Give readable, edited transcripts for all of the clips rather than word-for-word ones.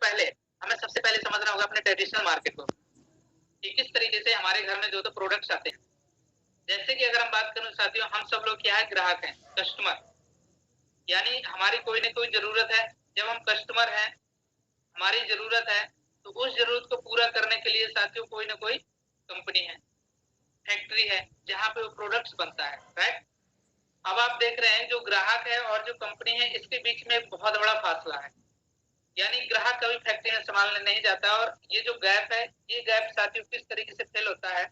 पहले हमें सबसे पहले समझना होगा अपने ट्रेडिशनल मार्केट को कि किस तरीके से हमारे घर में जो तो प्रोडक्ट्स आते हैं। जैसे कि अगर हम बात करें साथियों, हम सब लोग क्या है, ग्राहक हैं, कस्टमर, यानी हमारी कोई ना कोई जरूरत है। जब हम कस्टमर हैं, हमारी जरूरत है, तो उस जरूरत को पूरा करने के लिए साथियों कोई ना कोई कंपनी है, फैक्ट्री है, जहां पे वो प्रोडक्ट्स बनता है, राइट। अब आप देख रहे हैं जो ग्राहक है और जो कंपनी है, इसके बीच में एक बहुत बड़ा फासला है। यानी ग्राहक कभी फैक्ट्री में संभालने नहीं जाता, और ये जो गैप है, ये गैप साथियों किस तरीके से फेल होता है।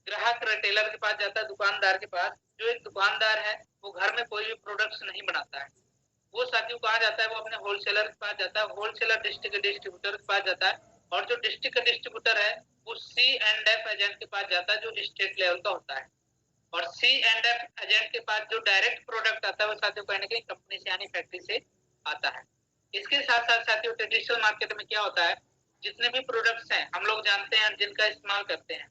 ग्राहक रिटेलर के पास जाता है, दुकानदार के पास। जो एक दुकानदार है वो घर में कोई भी प्रोडक्ट्स नहीं बनाता है, वो साथियों कहाँ जाता है, वो अपने होलसेलर के पास जाता है, होलसेलर डिस्ट्रिक्ट डिस्ट्रीब्यूटर के पास जाता है, और जो डिस्ट्रिक्ट डिस्ट्रीब्यूटर है वो C&F एजेंट के पास जाता है, जो स्टेट लेवल का होता है। और C&F एजेंट के पास जो डायरेक्ट प्रोडक्ट आता है वो साथियों कहीं ना कहीं कंपनी से यानी फैक्ट्री से आता है। इसके साथ साथ साथियों ट्रेडिशनल मार्केट में क्या होता है, जितने भी प्रोडक्ट्स हैं हम लोग जानते हैं, जिनका इस्तेमाल करते हैं,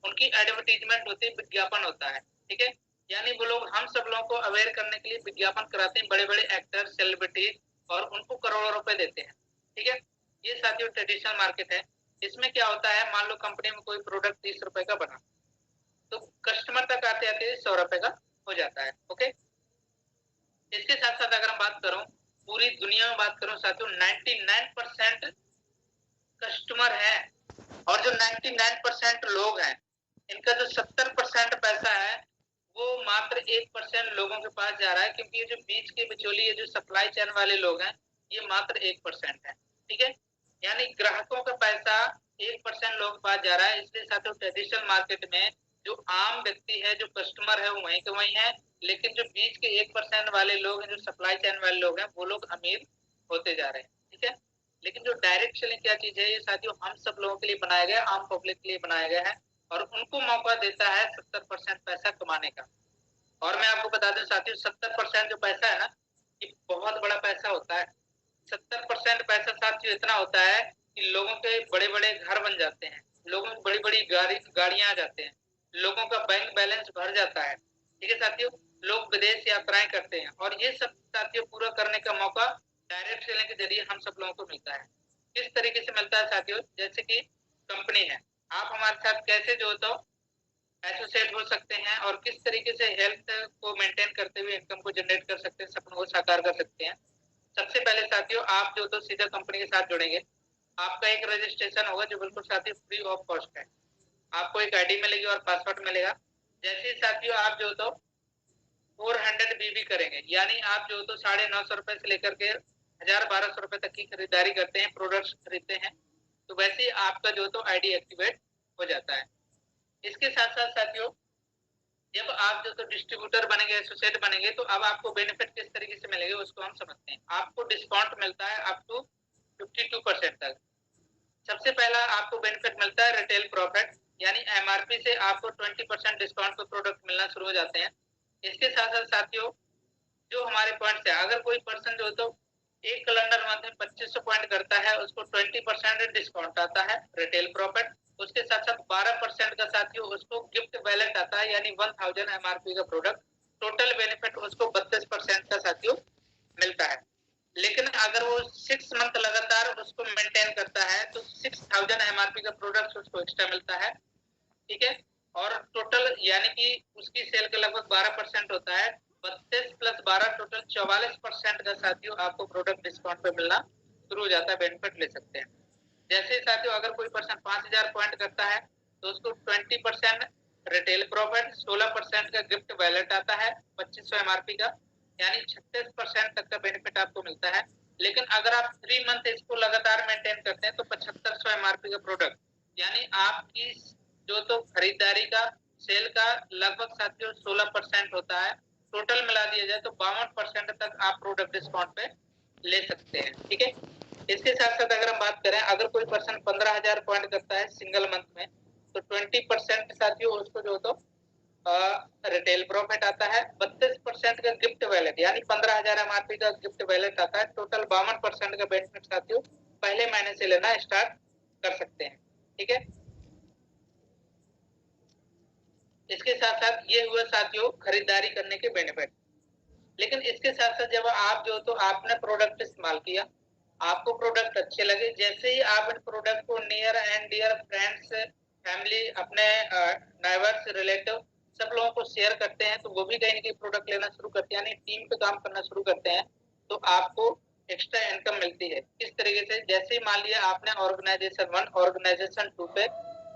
उनकी एडवर्टीजमेंट होती है, विज्ञापन होता है, ठीक है। यानी वो लोग हम सब लोगों को अवेयर करने के लिए विज्ञापन कराते हैं, बड़े बड़े एक्टर, सेलिब्रिटीज, और उनको करोड़ों रुपए देते हैं, ठीक है। ये साथियों ट्रेडिशनल मार्केट है। इसमें क्या होता है, मान लो कंपनी में कोई प्रोडक्ट 30 रुपए का बना, तो कस्टमर तक आते आते 100 रुपए का हो जाता है, ओके। इसके साथ साथ अगर हम बात करूं, पूरी दुनिया में बात करूं साथियों, 99% कस्टमर है, और जो 99% लोग हैं, इनका जो 70% पैसा है वो मात्र 1% लोगों के पास जा रहा है, क्योंकि ये जो बीच के बिचौलिए, जो सप्लाई चेन वाले लोग हैं, ये मात्र 1% है, ठीक है। यानी ग्राहकों का पैसा 1% लोगों के पास जा रहा है। इसलिए साथियों ट्रेडिशनल मार्केट में जो आम व्यक्ति है, जो कस्टमर है, वो वहीं के वहीं है, लेकिन जो बीच के 1% वाले लोग हैं, जो सप्लाई चेन वाले लोग हैं, वो लोग अमीर होते जा रहे हैं, ठीक है। लेकिन जो डायरेक्ट सेलिंग क्या चीज है, ये साथियों हम सब लोगों के लिए बनाया गया, आम पब्लिक के लिए बनाया गया है, और उनको मौका देता है 70% पैसा कमाने का। और मैं आपको बता दूं साथियों, 70% जो पैसा है ना, ये बहुत बड़ा पैसा होता है। 70% पैसा साथियों इतना होता है कि लोगों के बड़े बड़े घर बन जाते हैं, लोगों की बड़ी बड़ी गाड़ियां आ जाते हैं, लोगों का बैंक बैलेंस भर जाता है, ठीक है साथियों। लोग विदेश यात्राएं करते हैं, और ये सब साथियों पूरा करने का मौका डायरेक्ट सेलिंग के जरिए हम सब लोगों को मिलता है। किस तरीके से मिलता है साथियों, जैसे कि कंपनी है, आप हमारे साथ कैसे जो तो एसोसिएट हो सकते हैं, और किस तरीके से हेल्थ को मेंटेन करते हुए इनकम को जनरेट कर सकते हैं, सपनों को साकार कर सकते हैं। सबसे पहले साथियों आप जो तो सीधा कंपनी के साथ जुड़ेंगे, आपका एक रजिस्ट्रेशन होगा जो बिल्कुल साथियों फ्री ऑफ कॉस्ट है। आपको एक आईडी मिलेगी और पासवर्ड मिलेगा। जैसे ही साथियों आप जो तो 400 बीबी करेंगे, यानी आप जो तो 950 रुपए से लेकर के 1000-1200 रुपए तक की खरीदारी करते हैं, प्रोडक्ट्स खरीदते हैं, तो वैसे ही आपका जो तो आईडी एक्टिवेट हो जाता है। इसके साथ साथ साथियों जब आप जो तो डिस्ट्रीब्यूटर बनेंगे, एसोसिएट बनेंगे, तो अब आपको बेनिफिट किस तरीके से मिलेंगे उसको हम समझते हैं। आपको डिस्काउंट मिलता है अप टू 52% तक। सबसे पहला आपको बेनिफिट मिलता है रिटेल प्रॉफिट, यानी एमआरपी से आपको 20% डिस्काउंट पे प्रोडक्ट मिलना शुरू हो जाते हैं। इसके साथ साथ साथियों जो हमारे पॉइंट्स है, अगर कोई पर्सन जो तो एक कैलेंडर मंथ में 2500 पॉइंट करता है, उसको 20% डिस्काउंट आता है, रिटेल प्रॉफिट। उसके साथ साथ 12% का साथियों उसको गिफ्ट वैलेट आता है, यानी 1000 एमआरपी का प्रोडक्ट, टोटल बेनिफिट उसको 32% का साथियों मिलता है। लेकिन अगर वो 6 मंथ लगातार उसको मेंटेन करता है, तो 6000 एमआरपी का प्रोडक्ट उसको एक्स्ट्रा मिलता है, ठीक है। और टोटल यानी कि उसकी सेल का लगभग 12% होता है, 32 प्लस 12 टोटल 44% का साथियों आपको प्रोडक्ट डिस्काउंट पे मिलना शुरू हो जाता है, बेनिफिट ले सकते हैं। जैसे साथियों अगर कोई पर्सन 5000 पॉइंट करता है, तो उसको 20% रिटेल प्रॉफिट, 16% का गिफ्ट वैलेट आता है 2500 एमआरपी का, यानी 36% तक का बेनिफिट आपको मिलता है। लेकिन अगर आप 3 मंथ इसको लगातार मेंटेन करते हैं, तो 7500 एमआरपी का प्रोडक्ट, यानी आपकी जो तो खरीदारी का सेल का लगभग साथियों 16% होता है, टोटल मिला दिया जाए तो 52% तक आप प्रोडक्ट डिस्काउंट पे ले सकते हैं, ठीक है। इसके साथ साथ अगर हम बात करें, अगर कोई पर्सन 15,000 पॉइंट करता है सिंगल मंथ में, तो 20% साथियों उसको जो तो रिटेल प्रॉफिट आता है, 32% का गिफ्ट वैलेट, यानी 15,000 एमआरपी का गिफ्ट वैलेट आता है, टोटल 52% का बेनिफिट साथियों पहले महीने से लेना स्टार्ट कर सकते हैं, ठीक है। इसके साथ साथ ये हुआ साथियों खरीदारी करने के बेनिफिट। लेकिन इसके साथ साथ जब आप जो तो आपने प्रोडक्ट इस्तेमाल किया, आपको प्रोडक्ट अच्छे लगे, जैसे ही आप इन प्रोडक्ट को near and dear friends, family, अपने नाइबर्स, रिलेटिव सब लोगों को शेयर करते हैं, तो वो भी कहीं ना कहीं प्रोडक्ट लेना शुरू करते हैं, यानी टीम पे काम करना शुरू करते हैं, तो आपको एक्स्ट्रा इनकम मिलती है। किस तरीके से, जैसे ही मान लिया आपने ऑर्गेनाइजेशन 1 ऑर्गेनाइजेशन 2 पे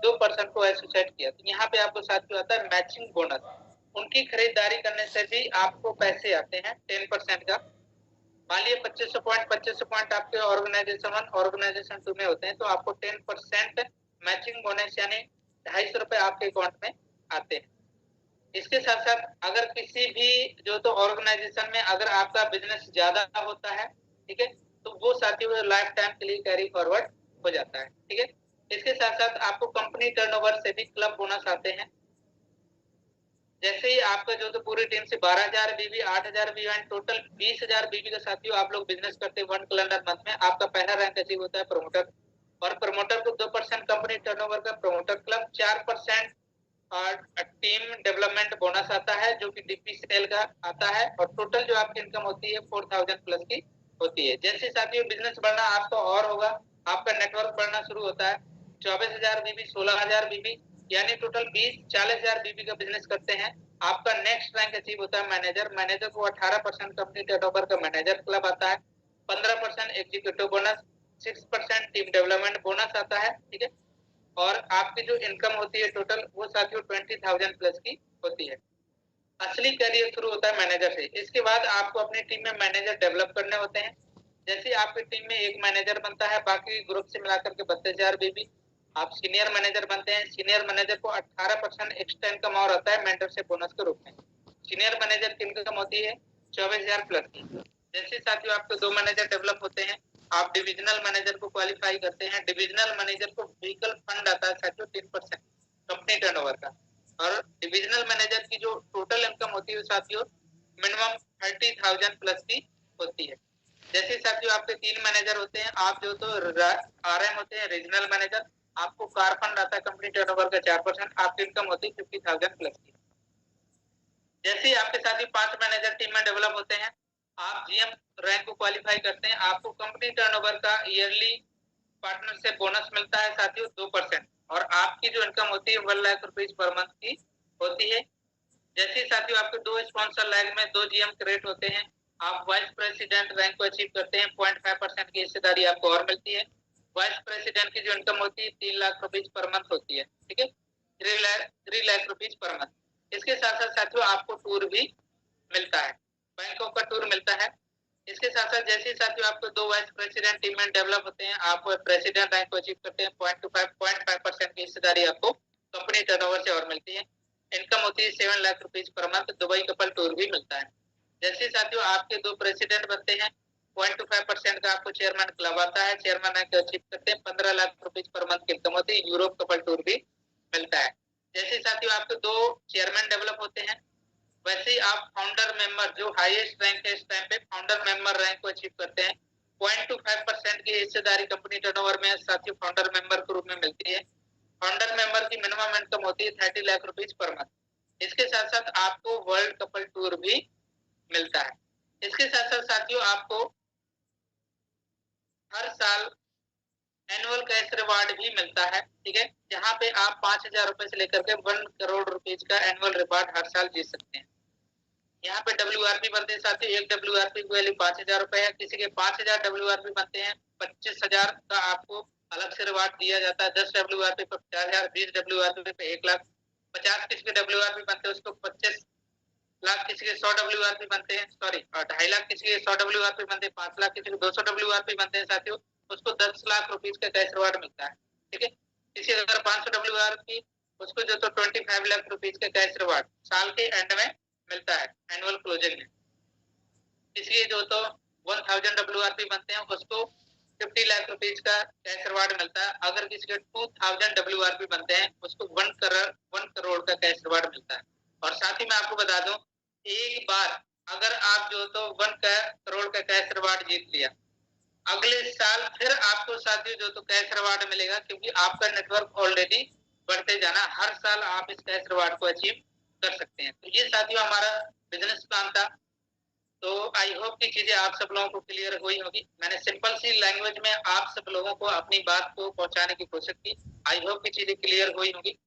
2% को एसोसिएट किया, तो यहाँ पे आपको साथ में आता है मैचिंग बोनस। उनकी खरीदारी करने से भी आपको पैसे आते हैं 10% का। मान लिया 2500 पॉइंट आपके ऑर्गेनाइजेशन 1 ऑर्गेनाइजेशन 2 में होते हैं, तो आपको 10% मैचिंग बोनस यानी 250 रुपए आपके अकाउंट में आते हैं। इसके साथ साथ अगर किसी भी जो तो ऑर्गेनाइजेशन में अगर आपका बिजनेस ज्यादा होता है, ठीक है, तो वो साथियों लाइफ टाइम के लिए कैरी फॉरवर्ड हो जाता है, ठीक है। इसके साथ साथ आपको कंपनी टर्नओवर से भी क्लब बोनस आते हैं। जैसे ही आपका जो तो पूरी टीम से 12,000 बीबी, 8,000 बीबी एंड टोटल 20,000 बीबी का साथियों आप लोग बिजनेस करते हैं 1 कैलेंडर मंथ में, आपका पहला रैंक अचीव होता है प्रमोटर। और प्रमोटर को 2% कंपनी टर्नओवर का प्रमोटर क्लब, 4% और टीम डेवलपमेंट बोनस आता है जो कि डीपीसीएल का आता है, और टोटल जो आपकी इनकम होती है 4,000 प्लस की होती है। जैसे साथियों बिजनेस बढ़ना आपका और होगा, आपका नेटवर्क बढ़ना शुरू होता है, 24,000 बीबी, 16,000 बीबी, यानी टोटल 40,000 बीबी का बिजनेस करते हैं, आपका नेक्स्ट रैंक अचीव होता है मैनेजर। मैनेजर को 18% कंपनी टर्नओवर का मैनेजर क्लब आता है, 15% executive bonus, 6% team development bonus आता है, ठीक है। और आपकी जो इनकम होती है टोटल वो साथियों 20,000 प्लस की होती है। असली करियर शुरू होता है मैनेजर से। इसके बाद आपको अपनी टीम में मैनेजर डेवलप करने होते हैं। जैसे आपकी टीम में एक मैनेजर बनता है, बाकी ग्रुप से मिलाकर के 32,000 बीबी, आप सीनियर मैनेजर बनते हैं। सीनियर मैनेजर को 18% एक्स्ट्रा इनकम और आता है मेंटरशिप बोनस के रूप में। सीनियर मैनेजर की इनकम होती है 24,000 प्लस की। जैसे साथियों आपके 2 मैनेजर डेवलप होते हैं, आप डिविजनल मैनेजर को क्वालिफाई करते हैं। डिविजनल मैनेजर को व्हीकल फंड आता है साथियों 3% कंपनी टर्नओवर का। और डिविजनल मैनेजर की जो टोटल इनकम होती है साथियों मिनिमम 30,000 प्लस की होती है। जैसे साथियों आपके 3 मैनेजर होते हैं, आप जो तो आरएम होते हैं रीजनल मैनेजर, आपको कार फंड आता है कंपनी टर्नओवर का 4%, आपकी इनकम होती है 50,000 प्लस की। जैसे ही आपके साथ ही 5 मैनेजर टीम में डेवलप होते हैं, आप जीएम रैंक को क्वालिफाई करते हैं, आपको कंपनी टर्नओवर का ईयरली पार्टनर से बोनस मिलता है साथियों 2%, और आपकी जो इनकम होती है 1 लाख रुपीज पर मंथ की होती है। जैसे साथियों आपके 2 स्पॉन्सर लैग में 2 जीएम क्रेडिट होते हैं, आप वाइस प्रेसिडेंट रैंक को अचीव करते हैं, 0.5% की हिस्सेदारी आपको और मिलती है। वाइस प्रेसिडेंट की जो इनकम होती है 3 लाख रुपीज पर मंथ होती है, ठीक है, 3 लाख रुपीज पर मंथ। इसके साथ साथ साथियों आपको टूर भी मिलता है, बैंकॉक का टूर मिलता है। इसके साथ साथ जैसे साथियों आपको 2 वाइस प्रेसिडेंट टीम में डेवलप होते हैं, आप प्रेसिडेंट रैंक को अचीव करते हैं, 0.5% की हिस्सेदारी आपको कंपनी टर्नओवर से और मिलती है। इनकम होती है 7 lakh rupees per month, Dubai couple tour भी मिलता है। जैसे साथियों आपके 2 प्रेसिडेंट बनते हैं, 0.25% का आपको चेयरमैन क्लब आता है, चेयरमैन रैंक अचीव करते हैं, 15 लाख रुपीज पर मंथ की इनकम होती है, यूरोप कपल टूर भी मिलता है। जैसे साथियों आपके 2 चेयरमैन डेवलप होते हैं, वैसे ही आप फाउंडर मेंबर जो हाईएस्ट रैंक है इस टाइम पे फाउंडर मेंबर रैंक को अचीव करते हैं, 0.25% की हिस्सेदारी कंपनी टर्नओवर में साथियों फाउंडर मेंबर के रूप में मिलती है। फाउंडर मेंबर की मिनिमम इनकम होती है 30 लाख रुपीज पर मंथ। इसके साथ साथ आपको वर्ल्ड कपल टूर भी मिलता है। इसके साथ साथ साथियों आपको हर साल एनुअल कैश रिवार्ड भी मिलता है, ठीक है, जहां पे आप 5,000 रुपए से लेकर के 1 करोड़ रुपीज का एनुअल रिवार्ड हर साल जीत सकते हैं। यहाँ पे WRP बनते हैं साथियों, एक WRP की वैल्यू 5,000 रुपए है, किसी के 5,000 WRP बनते हैं 25,000 का आपको अलग से रिवार्ड दिया जाता है, 10 WRP पे 50,000, 20 WRP पे 1 लाख, 50 किसी के WRP बनते हैं उसको 25 लाख, किसी के 100 WRP बनते हैं, सॉरी 2.5 लाख, किसी के 100 WRP बनते हैं 5 लाख, किसी के 200 WRP बनते हैं साथियों, उसको 10 लाख रुपीज का कैश रिवार्ड मिलता है, ठीक है। किसी अगर 500 WRP उसको जो तो 25 लाख रुपीज का कैश रिवार्ड साल के एंड में मिलता है एनुअल क्लोजिंग में। इसलिए जो तो 1000 WRP बनते हैं उसको 50 लाख रुपीज का कैश रिवार्ड मिलता है। अगर किसी के 2000 WRP बनते हैं उसको 1 करोड़ का कैश रिवार्ड मिलता है। और साथ ही मैं आपको बता दूं, एक बार अगर आप जो तो 1 करोड़ का कैश रिवार्ड जीत लिया, अगले साल फिर आपको साथियों जो तो कैश रिवार्ड मिलेगा, क्योंकि आपका नेटवर्क ऑलरेडी बढ़ते जाना, हर साल आप इस कैश रिवार्ड को अचीव कर सकते हैं। तो ये साथियों हमारा बिजनेस प्लान था। तो आई होप कि चीजें आप सब लोगों को क्लियर हुई होगी। मैंने सिंपल सी लैंग्वेज में आप सब लोगों को अपनी बात को पहुंचाने की कोशिश की। आई होप कि चीजें क्लियर हुई होगी।